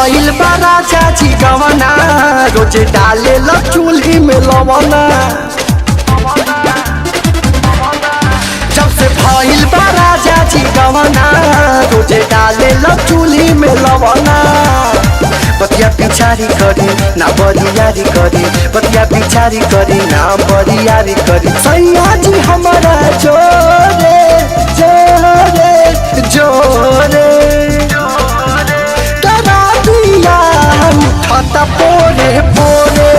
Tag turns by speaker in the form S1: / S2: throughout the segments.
S1: भइल बा राजा जी गवना रोजे डाले ल चूल्ही में लवना। जब से भइल बा राजा जी गवना रोजे डाले ल चूल्ही में लवना। बतिया पिछारी करी ना बरियारी करी, बतिया पिछारी करी ना बरियारी करी। सैया जी हमारा जोरे जोरे जोरे डरा दिया उठता पोरे पोरे।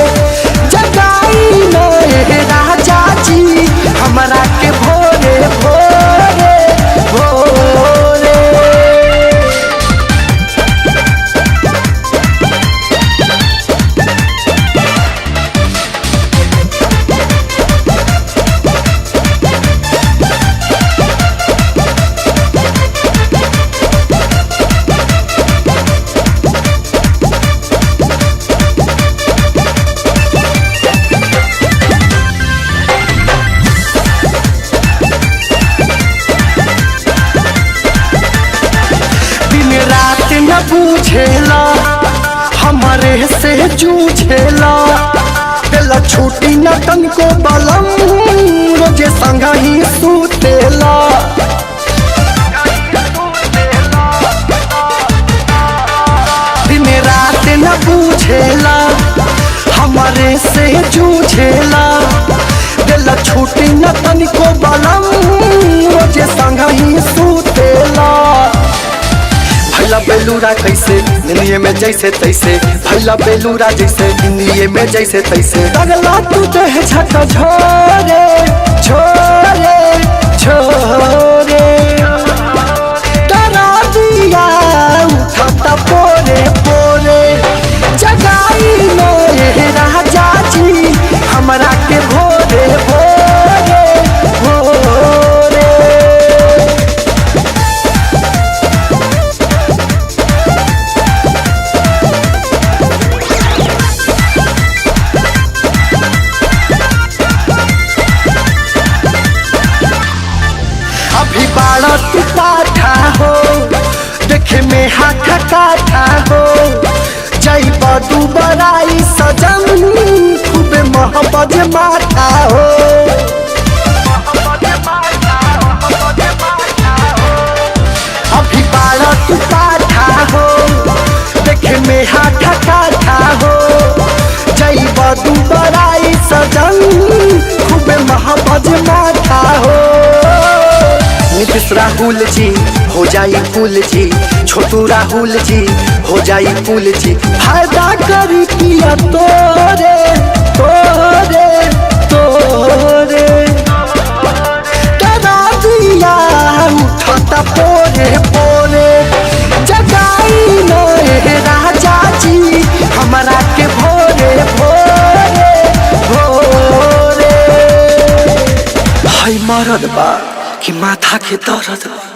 S1: जगाई नए राजा जी हमारा के भोरे भोरे भोरे। न पूछेला हमारे से जूझेला, दिला छूटी न तनको बलम रोजे संगा ही सुतेला। दिन रात न पूछेला हमारे से जूझेला, दिला छूटी न तनको बलम रोजे संगा ही सुतेला। भैला बेलूरा कैसे निंदिए में जैसे तैसे, भैला बेलूरा जैसे निंदिए में जैसे तैसे। लगला तू देह झका झोरे झोरे झोरे डरा दिया उठता पोरे पोरे। जगाई नए राजा जी हमारा के भोरे भोरे भोरे। तू पाठा हो देखे में हाथ काठा हो, जई बदू बराई सजन खूबे मोहब्बत माथा हो। अभी बाड़ा तू पाठा हो देखे में हाथ काठा हो, जई बदू बराई सजन खूबे मोहब्बत माथा हो। नीतीश राहुल जी हो जाई फूल जी, छोटू राहुल जी हो जाई फूल जी। फायदा करी पिया तोरे तोरे तोरे डरा दिया उठता पोरे पोरे। जगाई नए राजा जी हमारा के भोरे भोरे भोरे। हाय मरद बा कि माथा के दर्द बा।